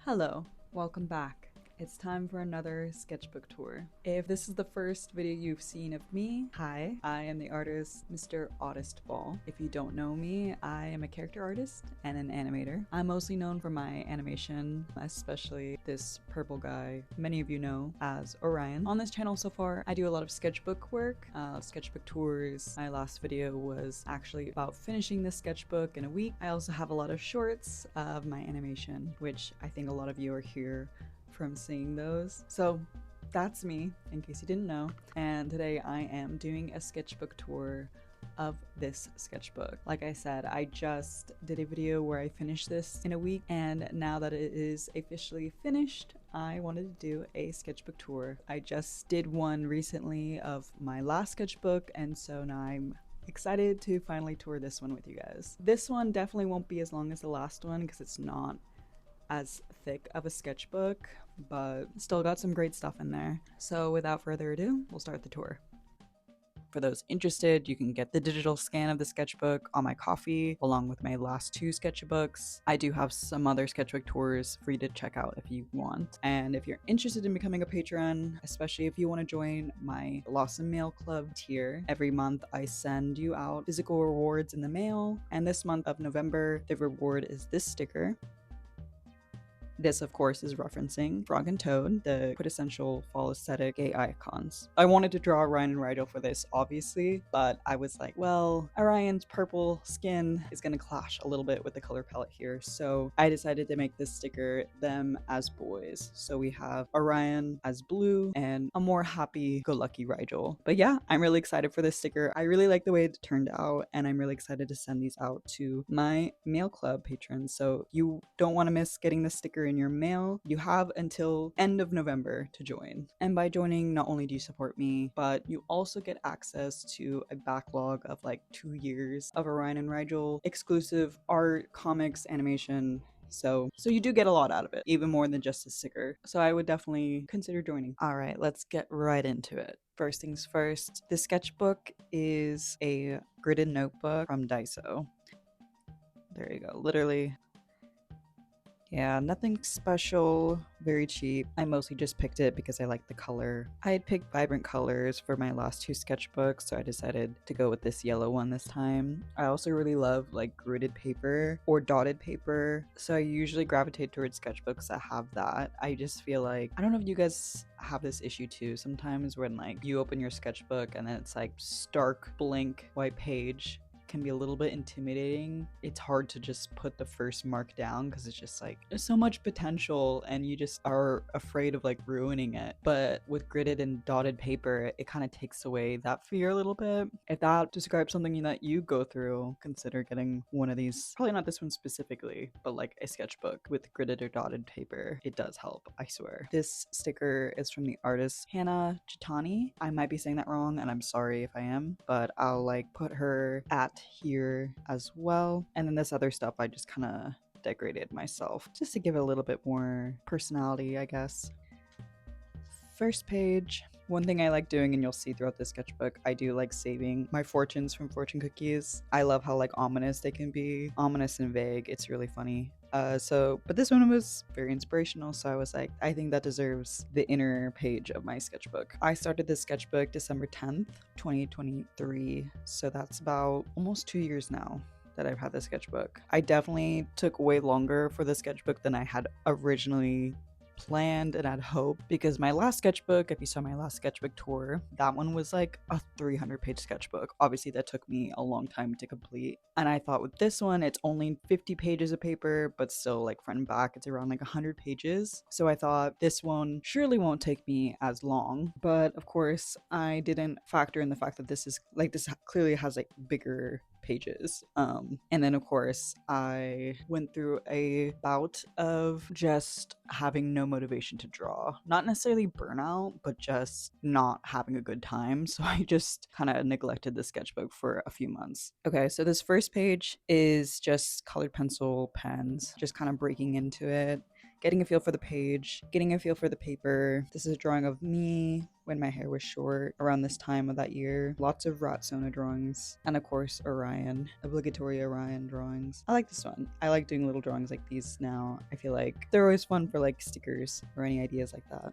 Hello, welcome back. It's time for another sketchbook tour. If this is the first video you've seen of me, hi, I am the artist Mr. Autist Ball. If you don't know me, I am a character artist and an animator. I'm mostly known for my animation, especially this purple guy many of you know as Orion. On this channel so far, I do a lot of sketchbook work, sketchbook tours. My last video was actually about finishing this sketchbook in a week. I also have a lot of shorts of my animation, which I think a lot of you are here from seeing those. So that's me, in case you didn't know. And today I am doing a sketchbook tour of this sketchbook. Like I said, I just did a video where I finished this in a week, and now that it is officially finished, I wanted to do a sketchbook tour. I just did one recently of my last sketchbook, and so now I'm excited to finally tour this one with you guys. This one definitely won't be as long as the last one because it's not as thick of a sketchbook, but still got some great stuff in there. So without further ado, we'll start the tour. For those interested, you can get the digital scan of the sketchbook on my Ko-fi, along with my last two sketchbooks. I do have some other sketchbook tours for you to check out if you want. And if you're interested in becoming a patron, especially if you want to join my Blossom Mail Club tier, every month I send you out physical rewards in the mail. And this month of November, the reward is this sticker. This, of course, is referencing Frog and Toad, the quintessential fall aesthetic gay icons. I wanted to draw Orion and Rydell for this, obviously, but I was like, well, Orion's purple skin is going to clash a little bit with the color palette here, so I decided to make this sticker them as boys. So we have Orion as blue and a more happy-go-lucky Rydell. But yeah, I'm really excited for this sticker. I really like the way it turned out, and I'm really excited to send these out to my mail club patrons. So you don't want to miss getting this sticker in your mail. You have until end of November to join. And by joining, not only do you support me, but you also get access to a backlog of like 2 years of Orion and Rydell exclusive art, comics, animation. So you do get a lot out of it, even more than just a sticker. So I would definitely consider joining. All right, let's get right into it. First things first, the sketchbook is a gridded notebook from Daiso. There you go, literally. Yeah, nothing special, very cheap. I mostly just picked it because I like the color. I had picked vibrant colors for my last two sketchbooks, so I decided to go with this yellow one this time. I also really love like gridded paper or dotted paper, so I usually gravitate towards sketchbooks that have that. I just feel like, I don't know if you guys have this issue too sometimes when like you open your sketchbook and then it's like stark blank white page. Can be a little bit intimidating. It's hard to just put the first mark down because it's just like there's so much potential and you just are afraid of like ruining it. But with gridded and dotted paper, it kind of takes away that fear a little bit. If that describes something that you go through, consider getting one of these. Probably not this one specifically, but like a sketchbook with gridded or dotted paper. It does help, I swear. This sticker is from the artist Hannah Chitani. I might be saying that wrong and I'm sorry if I am, but I'll like put her at here as well. And then this other stuff I just kind of decorated myself just to give it a little bit more personality, I guess. First page. One thing I like doing, and you'll see throughout the sketchbook, I do like saving my fortunes from fortune cookies. I love how like ominous they can be, ominous and vague. It's really funny. But this one was very inspirational, so I was like, I think that deserves the inner page of my sketchbook. I started this sketchbook December 10th, 2023, so that's about almost 2 years now that I've had this sketchbook. I definitely took way longer for the sketchbook than I had originally planned and had hoped, because my last sketchbook, if you saw my last sketchbook tour, that one was like a 300-page sketchbook. Obviously that took me a long time to complete, and I thought with this one it's only 50 pages of paper, but still like front and back it's around like 100 pages, so I thought this one surely won't take me as long. But of course I didn't factor in the fact that this clearly has like bigger pages. And then of course I went through a bout of just having no motivation to draw. Not necessarily burnout, but just not having a good time. So I just kind of neglected the sketchbook for a few months. Okay, so this first page is just colored pencil pens, just kind of breaking into it, getting a feel for the page, getting a feel for the paper. This is a drawing of me when my hair was short around this time of that year. Lots of Ratsona drawings, and of course Orion, obligatory Orion drawings. I like this one. I like doing little drawings like these now. I feel like they're always fun for like stickers or any ideas like that.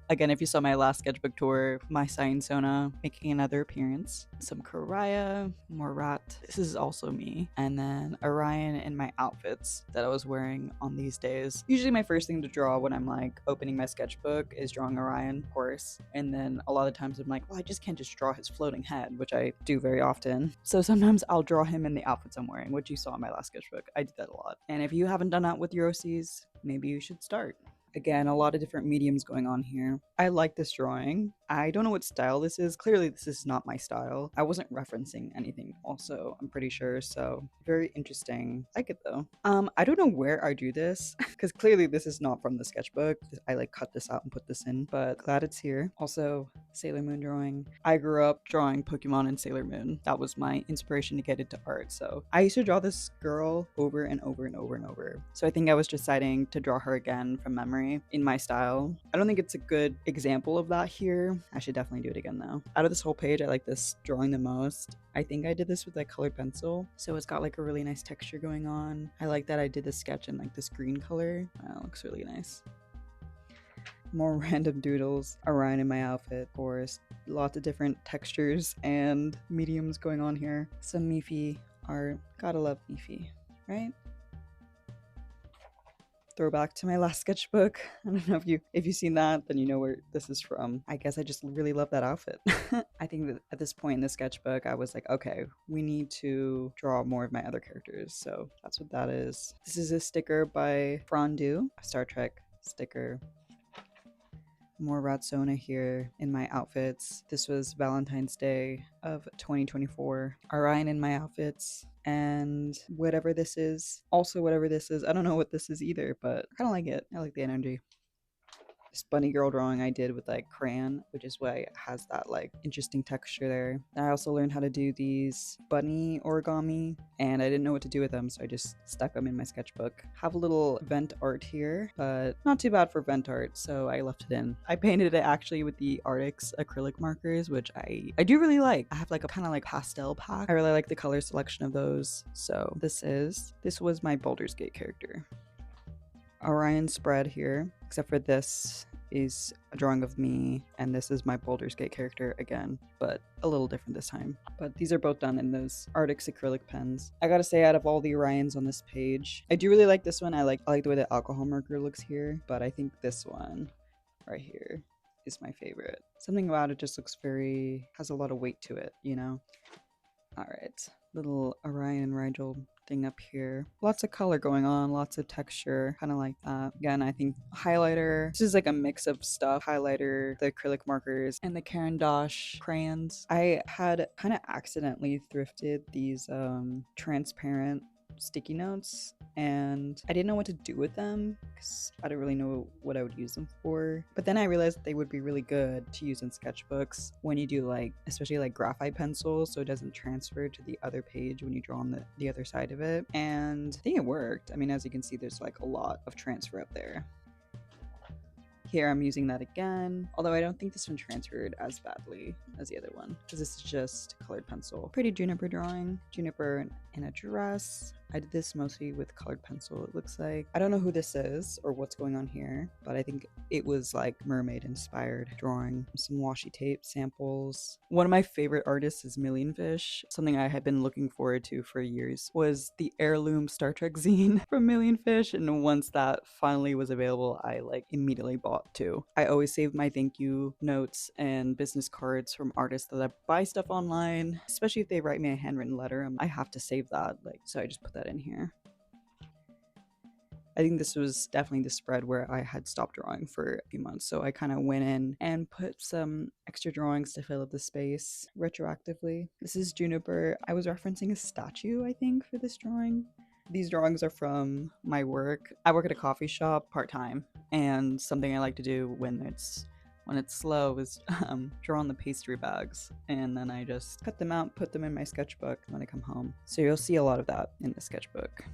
Again, if you saw my last sketchbook tour, my Science Sona making another appearance. Some Karaya, more rat. This is also me. And then Orion in my outfits that I was wearing on these days. Usually my first thing to draw when I'm like opening my sketchbook is drawing Orion, of course. And then a lot of times I'm like, well, I just can't just draw his floating head, which I do very often. So sometimes I'll draw him in the outfits I'm wearing, which you saw in my last sketchbook. I did that a lot. And if you haven't done that with your OCs, maybe you should start. Again, a lot of different mediums going on here. I like this drawing. I don't know what style this is. Clearly, this is not my style. I wasn't referencing anything also, I'm pretty sure, so very interesting. I like it though. I don't know where I do this, because clearly this is not from the sketchbook. I like cut this out and put this in, but glad it's here. Also, Sailor Moon drawing. I grew up drawing Pokemon and Sailor Moon. That was my inspiration to get into art, so I used to draw this girl over and over and over and over. So I think I was deciding to draw her again from memory in my style. I don't think it's a good example of that here. I should definitely do it again though. Out of this whole page, I like this drawing the most. I think I did this with like colored pencil, so it's got like a really nice texture going on. I like that I did this sketch in like this green color. It looks really nice. More random doodles. Orion in my outfit, of course. Lots of different textures and mediums going on here. Some Miffy art. Gotta love Miffy, right? Throwback to my last sketchbook. I don't know if you've seen that, then you know where this is from. I guess I just really love that outfit. I think that at this point in the sketchbook, I was like, okay, we need to draw more of my other characters. So that's what that is. This is a sticker by Frondu, a Star Trek sticker. More Ratsona here in my outfits. This was Valentine's Day of 2024. Orion in my outfits. And whatever this is. Also whatever this is. I don't know what this is either, but I kind of like it. I like the energy. This bunny girl drawing I did with like crayon, which is why it has that like interesting texture there. I also learned how to do these bunny origami, and I didn't know what to do with them, so I just stuck them in my sketchbook. Have a little vent art here, but not too bad for vent art, so I left it in. I painted it actually with the Arctic's acrylic markers, which I do really like. I have like a kind of like pastel pack. I really like the color selection of those. So this was my Baldur's Gate character. Orion spread here, except for this is a drawing of me, and this is my Baldur's Gate character again, but a little different this time. But these are both done in those Arctic's acrylic pens. I gotta say, out of all the Orions on this page, I do really like this one. I like the way the alcohol marker looks here, but I think this one right here is my favorite. Something about it just looks has a lot of weight to it, you know? All right, little Orion and Rigel thing up here. Lots of color going on, lots of texture, kind of like that. Again, I think highlighter, this is like a mix of stuff. Highlighter, the acrylic markers, and the Caran d'Ache crayons. I had kind of accidentally thrifted these transparent sticky notes, and I didn't know what to do with them because I didn't really know what I would use them for. But then I realized they would be really good to use in sketchbooks when you do like, especially like graphite pencils, so it doesn't transfer to the other page when you draw on the other side of it. And I think it worked. I mean, as you can see, there's like a lot of transfer up there. Here I'm using that again, although I don't think this one transferred as badly as the other one, because this is just colored pencil. Pretty Juniper drawing. Juniper in a dress. I did this mostly with colored pencil, it looks like. I don't know who this is or what's going on here, but I think it was like mermaid inspired drawing. Some washi tape samples. One of my favorite artists is Millionfish. Something I had been looking forward to for years was the heirloom Star Trek zine from Millionfish, and once that finally was available, I like immediately bought two. I always save my thank you notes and business cards from artists that I buy stuff online, especially if they write me a handwritten letter. I have to save that, so I just put that in here. I think this was definitely the spread where I had stopped drawing for a few months, so I kind of went in and put some extra drawings to fill up the space retroactively. This is Juniper. I was referencing a statue, I think, for this drawing. These drawings are from my work. I work at a coffee shop part-time, and something I like to do when it's slow is draw on the pastry bags, and then I just cut them out, put them in my sketchbook when I come home. So you'll see a lot of that in the sketchbook.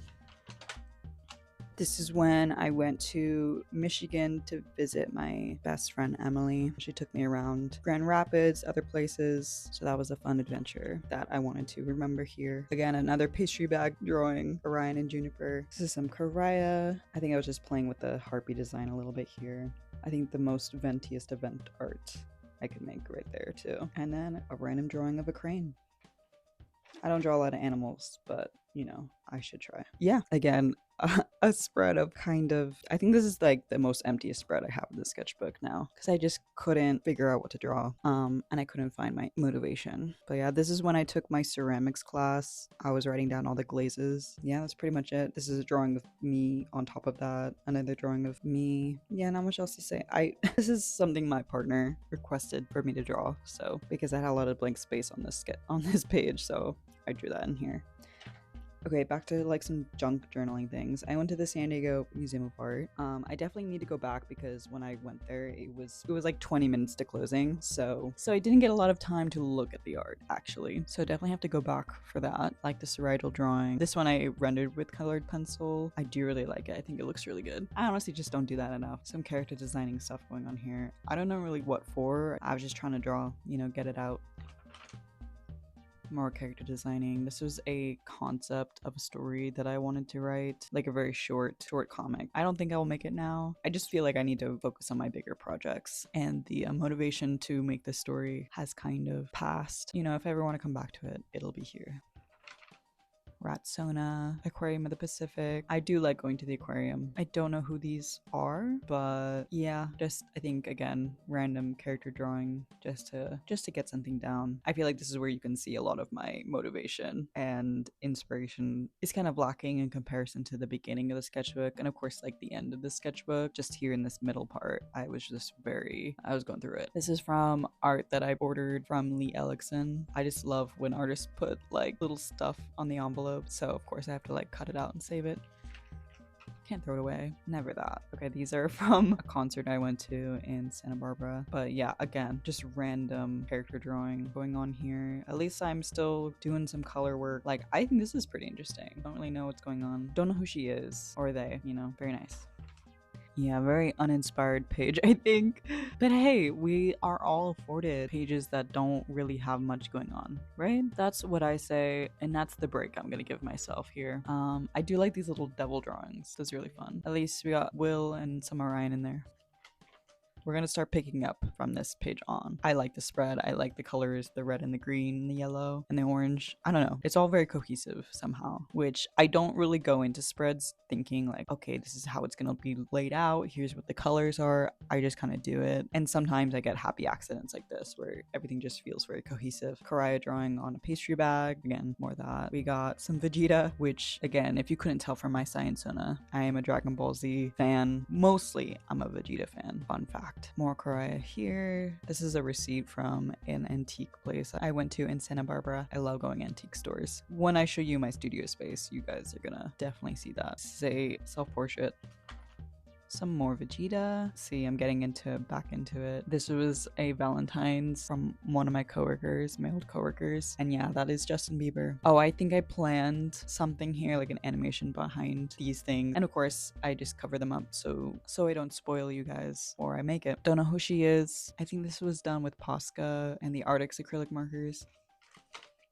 This is when I went to Michigan to visit my best friend Emily. She took me around Grand Rapids, other places, so that was a fun adventure that I wanted to remember here. Again, another pastry bag drawing, Orion and Juniper. This is some Karaya. I think I was just playing with the harpy design a little bit here. I think the most ventiest event art I could make right there too. And then a random drawing of a crane. I don't draw a lot of animals, but you know, I should try. Yeah, again, a spread of kind of, I think this is like the most emptiest spread I have in the sketchbook now because I just couldn't figure out what to draw, and I couldn't find my motivation. But yeah, this is when I took my ceramics class. I was writing down all the glazes. Yeah, that's pretty much it. This is a drawing of me on top of that, another drawing of me. Yeah, not much else to say. This is something my partner requested for me to draw, so because I had a lot of blank space on this page, so I drew that in here. Okay, back to like some junk journaling things. I went to the San Diego Museum of Art. I definitely need to go back because when I went there, it was like 20 minutes to closing. So I didn't get a lot of time to look at the art actually. So I definitely have to go back for that. Like the serratal drawing. This one I rendered with colored pencil. I do really like it. I think it looks really good. I honestly just don't do that enough. Some character designing stuff going on here. I don't know really what for. I was just trying to draw, you know, get it out. More character designing. This was a concept of a story that I wanted to write, like a very short comic. I don't think I will make it now. I just feel like I need to focus on my bigger projects, and the motivation to make this story has kind of passed. You know, if I ever want to come back to it, it'll be here. Ratsona, Aquarium of the Pacific. I do like going to the aquarium. I don't know who these are, but yeah, just I think again, random character drawing just to get something down. I feel like this is where you can see a lot of my motivation and inspiration is kind of lacking in comparison to the beginning of the sketchbook and of course like the end of the sketchbook. Just here in this middle part, I was going through it. This is from art that I ordered from Lee Ellickson. I just love when artists put like little stuff on the envelope. So of course I have to like cut it out and save it. Can't throw it away. Never that. Okay, these are from a concert I went to in Santa Barbara. But yeah, again, just random character drawing going on here. At least I'm still doing some color work. Like, I think this is pretty interesting. Don't really know what's going on. Don't know who she is or they, you know, very nice. Yeah, very uninspired page, I think. But hey, we are all afforded pages that don't really have much going on, right? That's what I say, and that's the break I'm gonna give myself here. I do like these little devil drawings. That's really fun. At least we got Will and some Orion in there. We're gonna start picking up from this page on. I like the spread. I like the colors, the red and the green, the yellow and the orange. I don't know. It's all very cohesive somehow, which I don't really go into spreads thinking like, okay, this is how it's gonna be laid out. Here's what the colors are. I just kind of do it. And sometimes I get happy accidents like this where everything just feels very cohesive. Karaya drawing on a pastry bag. Again, more of that. We got some Vegeta, which again, if you couldn't tell from my Science Sona, I am a Dragon Ball Z fan. Mostly, I'm a Vegeta fan. Fun fact. More Karaya here. This is a receipt from an antique place I went to in Santa Barbara. I love going antique stores. When I show you my studio space, you guys are gonna definitely see that. This is a self-portrait. Some more Vegeta. See, I'm getting back into it. This was a Valentine's from one of my coworkers, my old coworkers. And yeah, that is Justin Bieber. Oh, I think I planned something here, like an animation behind these things. And of course, I just cover them up so I don't spoil you guys or I make it. Don't know who she is. I think this was done with Posca and the Arctic acrylic markers.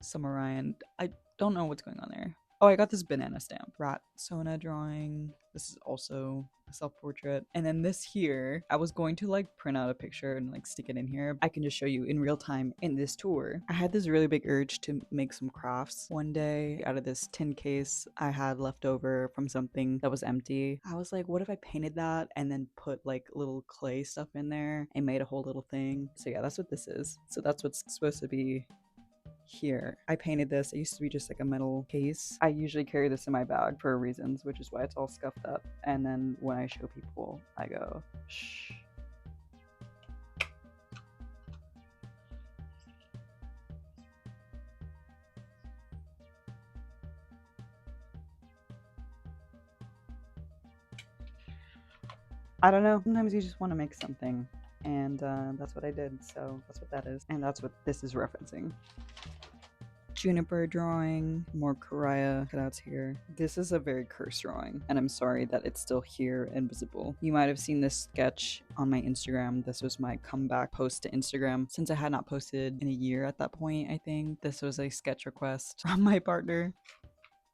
Some Orion. I don't know what's going on there. Oh, I got this banana stamp. Rat Sona drawing. This is also a self-portrait. And then this here, I was going to like print out a picture and like stick it in here. I can just show you in real time in this tour. I had this really big urge to make some crafts one day out of this tin case I had left over from something that was empty. I was like, what if I painted that and then put like little clay stuff in there and made a whole little thing? So yeah, that's what this is. So that's what's supposed to be here. I painted this. It used to be just like a metal case. I usually carry this in my bag for reasons, which is why it's all scuffed up. And then when I show people, I go, shh. I don't know. Sometimes you just want to make something. And that's what I did. So that's what that is. And that's what this is referencing. juniper drawing, more Karaya cutouts here. This is a very cursed drawing, and I'm sorry that it's still here and visible. You might have seen this sketch on my Instagram. This was my comeback post to Instagram since I had not posted in a year at that point. I think this was a sketch request from my partner.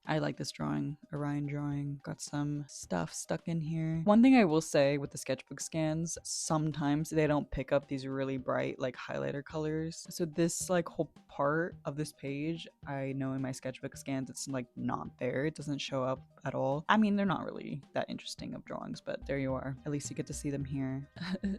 I like this drawing, Orion drawing. Got some stuff stuck in here. One thing I will say with the sketchbook scans, sometimes they don't pick up these really bright like highlighter colors. So this like whole part of this page, I know in my sketchbook scans it's like not there. It doesn't show up at all. I mean, they're not really that interesting of drawings, but there you are. At least you get to see them here.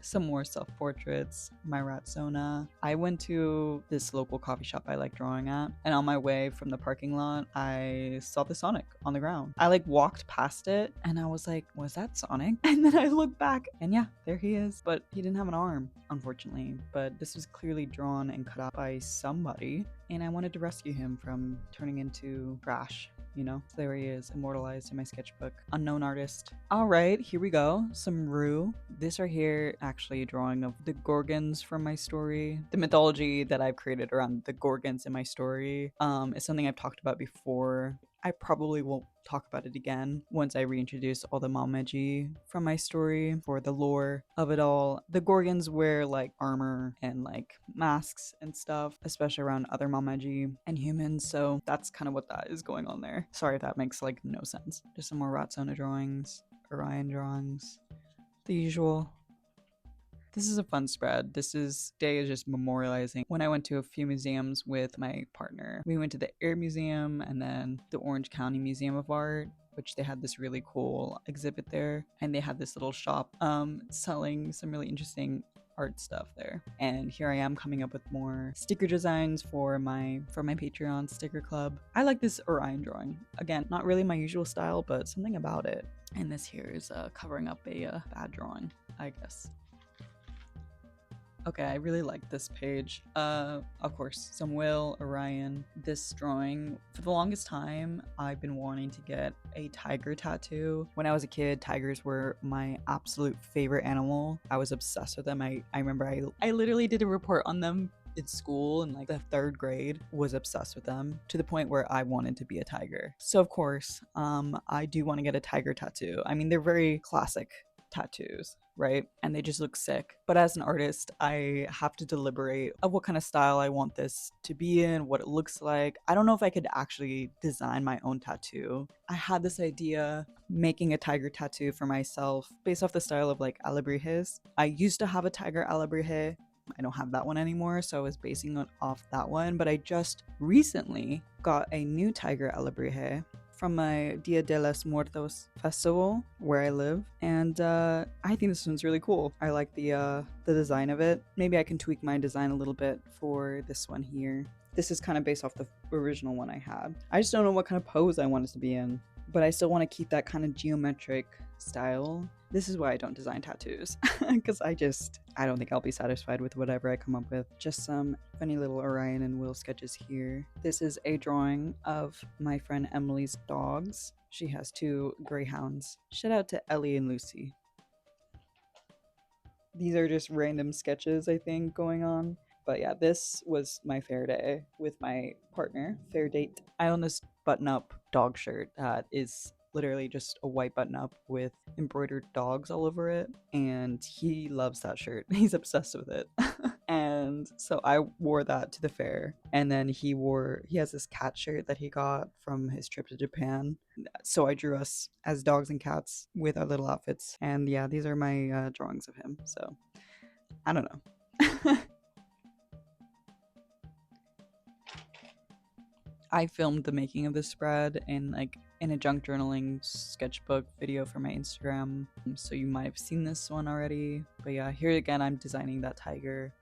Some more self-portraits, my rat Sona. I went to this local coffee shop I like drawing at, and on my way from the parking lot, I saw the Sonic on the ground. I like walked past it and I was like, was that Sonic? And then I looked back and yeah, there he is. But he didn't have an arm, unfortunately. But this was clearly drawn and cut out by somebody, and I wanted to rescue him from turning into trash. You know, so there he is, immortalized in my sketchbook. Unknown artist. All right, here we go. Some Rue. This right here, actually a drawing of the Gorgons from my story. The mythology that I've created around the Gorgons in my story is something I've talked about before. I probably won't talk about it again once I reintroduce all the Mameji from my story for the lore of it all. The Gorgons wear like armor and like masks and stuff, especially around other Mameji and humans, so that's kind of what that is going on there. Sorry if that makes like no sense. Just some more Ratsona drawings, Orion drawings, the usual. This is a fun spread. Day is just memorializing when I went to a few museums with my partner. We went to the Air Museum and then the Orange County Museum of Art, which they had this really cool exhibit there. And they had this little shop selling some really interesting art stuff there. And here I am coming up with more sticker designs for my Patreon sticker club. I like this Orion drawing. Again, not really my usual style, but something about it. And this here is covering up a bad drawing, I guess. Okay, I really like this page. Of course, some Will, Orion. This drawing, for the longest time, I've been wanting to get a tiger tattoo. When I was a kid, tigers were my absolute favorite animal. I was obsessed with them. I remember I literally did a report on them in school in like the 3rd grade, was obsessed with them to the point where I wanted to be a tiger. So of course, I do want to get a tiger tattoo. I mean, they're very classic tattoos, right? And they just look sick. But as an artist, I have to deliberate of what kind of style I want this to be in, what it looks like. I don't know if I could actually design my own tattoo. I had this idea making a tiger tattoo for myself based off the style of like alebrijes. I used to have a tiger alebrije. I don't have that one anymore, so I was basing it off that one. But I just recently got a new tiger alebrije from my Dia de los Muertos festival where I live, and I think this one's really cool. I like the design of it. Maybe I can tweak my design a little bit for this one here. This is kind of based off the original one I had. I just don't know what kind of pose I want it to be in, but I still want to keep that kind of geometric style. This is why I don't design tattoos, because I don't think I'll be satisfied with whatever I come up with. Just some funny little Orion and Will sketches here. This is a drawing of my friend Emily's dogs. She has 2 greyhounds. Shout out to Ellie and Lucy. These are just random sketches, I think, going on. But yeah, this was my fair day with my partner, fair date. I own this button-up dog shirt that is literally just a white button-up with embroidered dogs all over it, and he loves that shirt. He's obsessed with it. And so I wore that to the fair, and then he has this cat shirt that he got from his trip to Japan. So I drew us as dogs and cats with our little outfits, and yeah, these are my drawings of him. So I don't know. I filmed the making of this spread in a junk journaling sketchbook video for my Instagram, so you might have seen this one already. But yeah, here again I'm designing that tiger.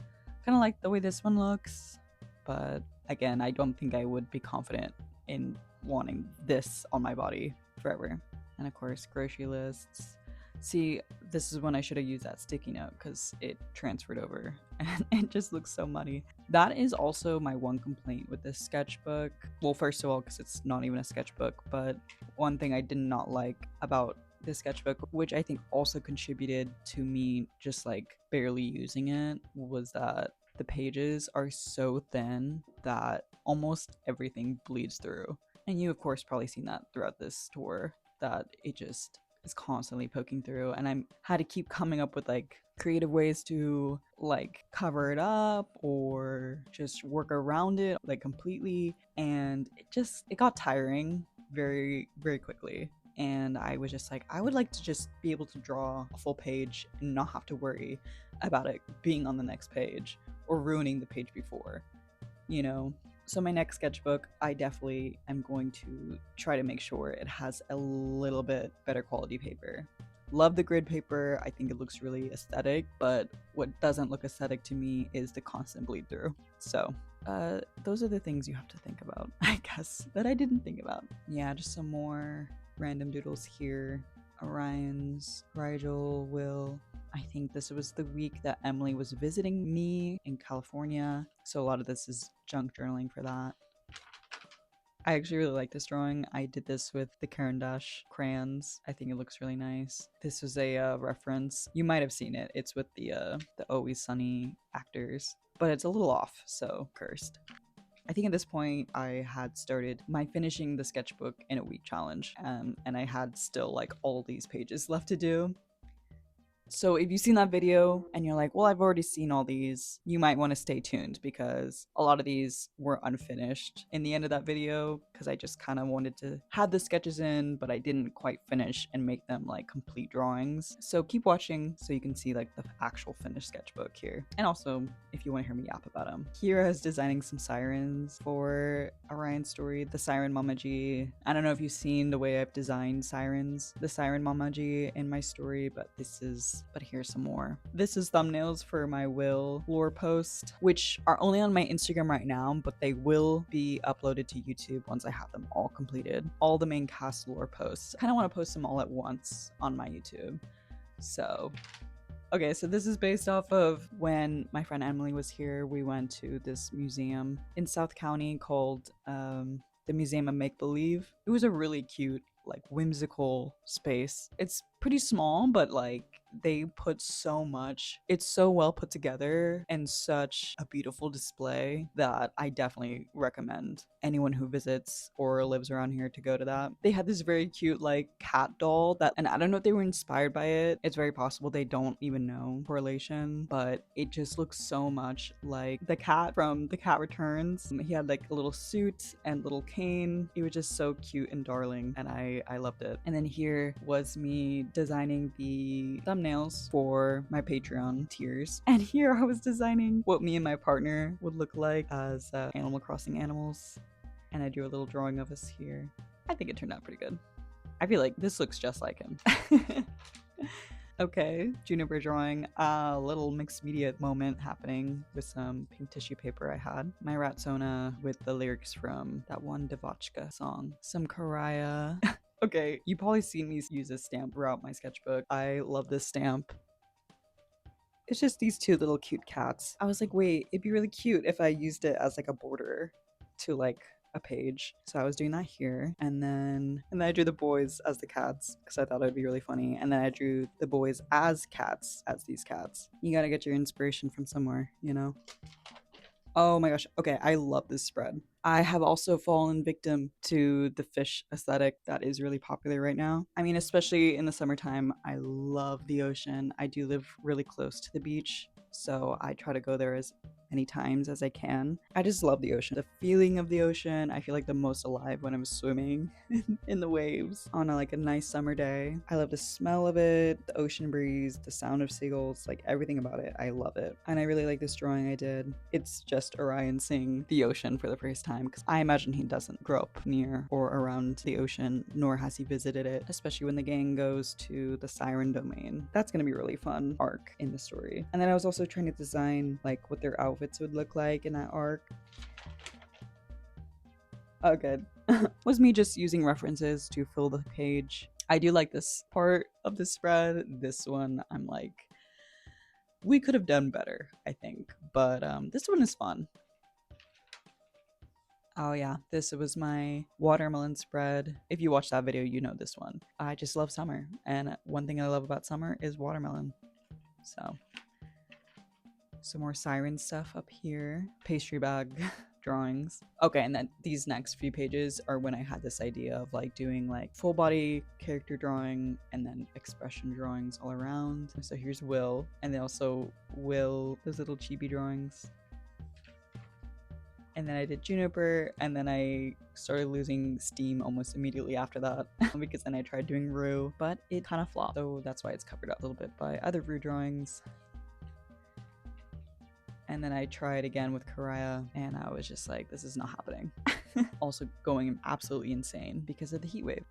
Kind of like the way this one looks, but again, I don't think I would be confident in wanting this on my body forever. And of course, grocery lists. See, this is when I should have used that sticky note because it transferred over and it just looks so muddy. That is also my one complaint with this sketchbook. Well, first of all, because it's not even a sketchbook, but one thing I did not like about this sketchbook, which I think also contributed to me just like barely using it, was that the pages are so thin that almost everything bleeds through. And you, of course, probably seen that throughout this tour, that it just is constantly poking through. And I had to keep coming up with like creative ways to like cover it up or just work around it like completely. And it got tiring very, very quickly. And I was just like, I would like to just be able to draw a full page and not have to worry about it being on the next page or ruining the page before, you know? So my next sketchbook, I definitely am going to try to make sure it has a little bit better quality paper. Love the grid paper. I think it looks really aesthetic, but what doesn't look aesthetic to me is the constant bleed through. So those are the things you have to think about, I guess, that I didn't think about. Yeah, just some more random doodles here. Orion's, Rigel, Will. I think this was the week that Emily was visiting me in California, so a lot of this is junk journaling for that. I actually really like this drawing. I did this with the Caran d'Ache crayons. I think it looks really nice. This was a reference. You might have seen it. It's with the Always Sunny actors, but it's a little off, so cursed. I think at this point I had started my finishing the sketchbook in a week challenge, and I had still like all these pages left to do. So if you've seen that video and you're like, well, I've already seen all these, you might want to stay tuned because a lot of these were unfinished in the end of that video because I just kind of wanted to have the sketches in, but I didn't quite finish and make them like complete drawings. So keep watching so you can see like the actual finished sketchbook here. And also, if you want to hear me yap about them. Kira is designing some sirens for Orion's story, the Siren Mamaji. I don't know if you've seen the way I've designed sirens, the Siren Mamaji in my story, but here's some more. This is thumbnails for my Will lore post, which are only on my Instagram right now, but they will be uploaded to YouTube once I have them all completed. All the main cast lore posts. I kind of want to post them all at once on my YouTube. So, okay, so this is based off of when my friend Emily was here. We went to this museum in South County called the Museum of Make Believe. It was a really cute, like whimsical space. It's pretty small, but like they put so much. It's so well put together and such a beautiful display that I definitely recommend anyone who visits or lives around here to go to that. They had this very cute like cat doll that, and I don't know if they were inspired by it. It's very possible they don't even know correlation, but it just looks so much like the cat from The Cat Returns. He had like a little suit and little cane. It was just so cute and darling, and I loved it. And then here was me designing the thumbnails for my Patreon tiers. And here I was designing what me and my partner would look like as Animal Crossing animals. And I drew a little drawing of us here. I think it turned out pretty good. I feel like this looks just like him. Okay, Juniper drawing a little mixed media moment happening with some pink tissue paper I had. My Ratsona with the lyrics from that one Devotchka song. Some Karaya. Okay, you've probably seen me use this stamp throughout my sketchbook. I love this stamp. It's just these two little cute cats. I was like, wait, it'd be really cute if I used it as like a border to like a page. So I was doing that here, and then I drew the boys as the cats because I thought it would be really funny, and then I drew the boys as cats, as these cats. You gotta get your inspiration from somewhere, you know? Oh my gosh. Okay, I love this spread. I have also fallen victim to the fish aesthetic that is really popular right now. I mean, especially in the summertime, I love the ocean. I do live really close to the beach, so I try to go there as many times as I can. I just love the ocean. The feeling of the ocean, I feel like the most alive when I'm swimming in the waves on a nice summer day. I love the smell of it, the ocean breeze, the sound of seagulls, like everything about it. I love it. And I really like this drawing I did. It's just Orion seeing the ocean for the first time, because I imagine he doesn't grow up near or around the ocean, nor has he visited it, especially when the gang goes to the Siren Domain. That's gonna be a really fun arc in the story. And then I was also trying to design like what their outfits would look like in that arc. Oh, good. Was me just using references to fill the page. I do like this part of the spread. This one, I'm like, we could have done better, I think. But this one is fun. Oh yeah, this was my watermelon spread. If you watch that video, you know this one. I just love summer, and one thing I love about summer is watermelon. So some more siren stuff up here. Pastry bag. drawings. Okay, and then these next few pages are when I had this idea of like doing like full body character drawing and then expression drawings all around. So here's Will, and then also Will, those little chibi drawings. And then I did Juniper, and then I started losing steam almost immediately after that because then I tried doing Rue, but it kind of flopped, so that's why it's covered up a little bit by other Rue drawings. And then I tried again with Karaya, and I was just like, this is not happening. Also going absolutely insane because of the heat wave.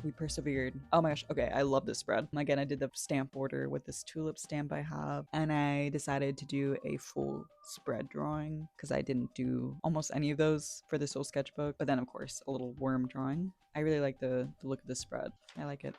We persevered. Oh my gosh. Okay, I love this spread. Again, I did the stamp border with this tulip stamp I have, and I decided to do a full spread drawing because I didn't do almost any of those for this whole sketchbook. But then, of course, a little worm drawing. I really like the look of the spread. I like it.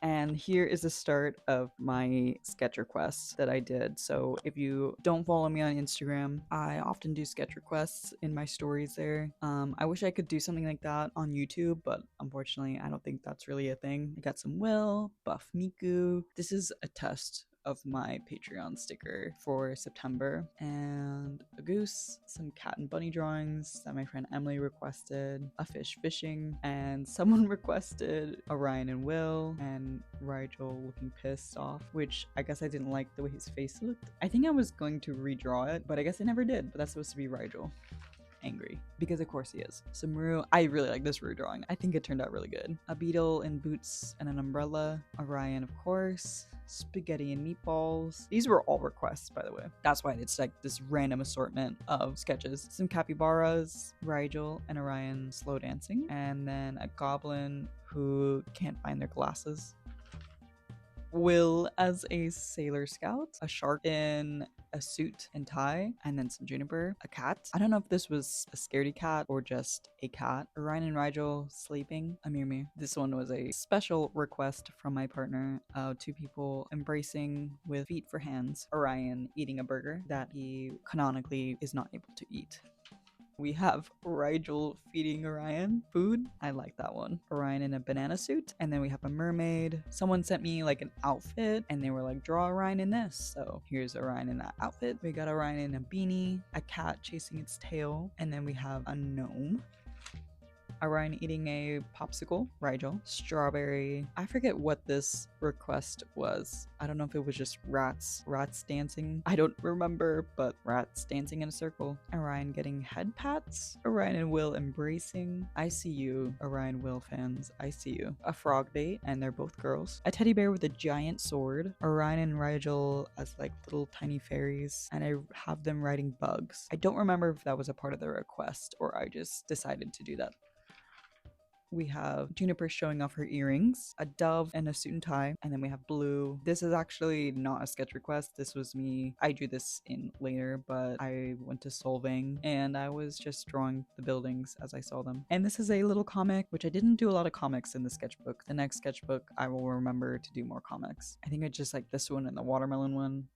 And here is the start of my sketch requests that I did. So if you don't follow me on Instagram, I often do sketch requests in my stories there. I wish I could do something like that on YouTube, but unfortunately, I don't think that's really a thing. I got some Will, Buff Miku. This is a test of my Patreon sticker for September, and a goose, some cat and bunny drawings that my friend Emily requested, a fish fishing, and someone requested Orion and Will and Rigel looking pissed off, which I guess I didn't like the way his face looked. I think I was going to redraw it, but I guess I never did. But that's supposed to be Rigel angry, because of course he is. So Maru, I really like this Rue drawing. I think it turned out really good. A beetle in boots and an umbrella. Orion, of course. Spaghetti and meatballs. These were all requests, by the way. That's why it's like this random assortment of sketches. Some capybaras, Rigel and Orion slow dancing, and then a goblin who can't find their glasses. Will as a sailor scout, a shark in a suit and tie, and then some Juniper, a cat. I don't know if this was a scaredy cat or just a cat. Orion and Rigel sleeping, a Mirmi. This one was a special request from my partner. Two people embracing with feet for hands. Orion eating a burger that he canonically is not able to eat. We have Rigel feeding Orion food. I like that one. Orion in a banana suit. And then we have a mermaid. Someone sent me like an outfit and they were like, draw Orion in this. So here's Orion in that outfit. We got Orion in a beanie, a cat chasing its tail. And then we have a gnome. Orion eating a popsicle, Rigel, strawberry. I forget what this request was. I don't know if it was just rats dancing. I don't remember, but rats dancing in a circle. Orion getting head pats. Orion and Will embracing. I see you, Orion Will fans. I see you. A frog date, and they're both girls. A teddy bear with a giant sword. Orion and Rigel as like little tiny fairies, and I have them riding bugs. I don't remember if that was a part of the request or I just decided to do that. We have Juniper showing off her earrings, a dove and a suit and tie, and then we have Blue. This is actually not a sketch request. This was me. I drew this in later, but I went to Solvang and I was just drawing the buildings as I saw them. And this is a little comic, which I didn't do a lot of comics in the sketchbook. The next sketchbook, I will remember to do more comics. I think I just like this one and the watermelon one.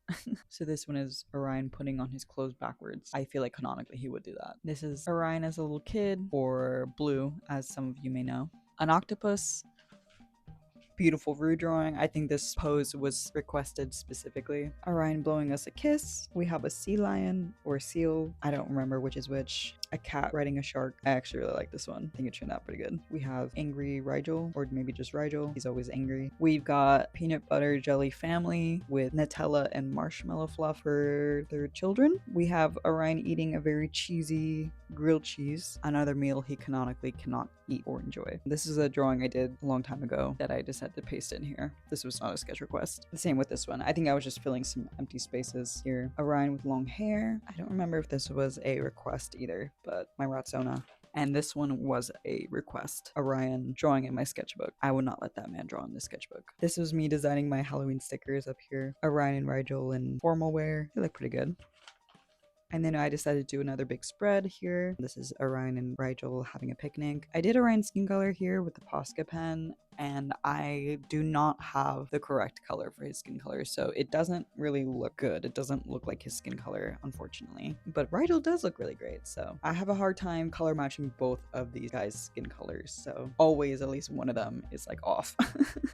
So this one is Orion putting on his clothes backwards. I feel like canonically he would do that. This is Orion as a little kid, or Blue, as some of you may know. An octopus. Beautiful Rue drawing. I think this pose was requested specifically. Orion blowing us a kiss. We have a sea lion or seal. I don't remember which is which. A cat riding a shark. I actually really like this one. I think it turned out pretty good. We have angry Rigel, or maybe just Rigel. He's always angry. We've got peanut butter jelly family with Nutella and marshmallow fluff for their children. We have Orion eating a very cheesy grilled cheese, another meal he canonically cannot eat or enjoy. This is a drawing I did a long time ago that I decided to paste in here. This was not a sketch request. The same with this one. I think I was just filling some empty spaces here. Orion with long hair. I don't remember if this was a request either, but my Ratsona. And this one was a request. Orion drawing in my sketchbook. I would not let that man draw in this sketchbook. This was me designing my Halloween stickers up here. Orion and Rigel in formal wear. They look pretty good. And then I decided to do another big spread here. This is Orion and Rigel having a picnic. I did Orion's skin color here with the Posca pen, and I do not have the correct color for his skin color, so it doesn't really look good. It doesn't look like his skin color, unfortunately. But Rigel does look really great, so I have a hard time color matching both of these guys' skin colors, so always at least one of them is like off,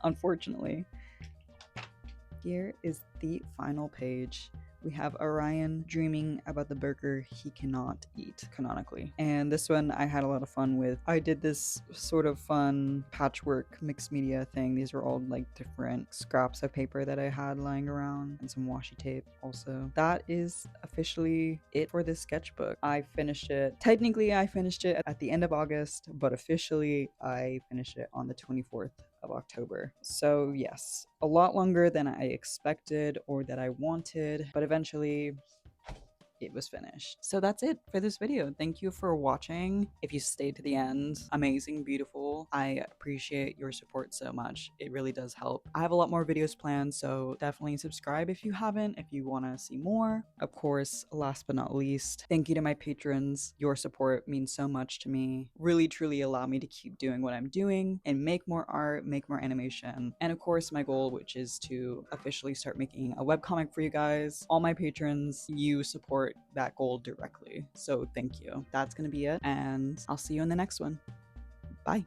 unfortunately. Here is the final page. we have Orion dreaming about the burger he cannot eat canonically. And this one I had a lot of fun with. I did this sort of fun patchwork mixed media thing. These were all like different scraps of paper that I had lying around and some washi tape also. That is officially it for this sketchbook. I finished it. Technically, I finished it at the end of August, but officially I finished it on the 24th of October. So yes, a lot longer than I expected or that I wanted, but eventually it was finished. So that's it for this video. Thank you for watching. If you stayed to the end, amazing, beautiful. I appreciate your support so much. It really does help. I have a lot more videos planned, so definitely subscribe if you haven't, if you want to see more. Of course, last but not least, thank you to my patrons. Your support means so much to me. Really, truly allow me to keep doing what I'm doing and make more art, make more animation. And of course, my goal, which is to officially start making a webcomic for you guys. All my patrons, you support that goal directly. So thank you. That's going to be it. And I'll see you in the next one. Bye.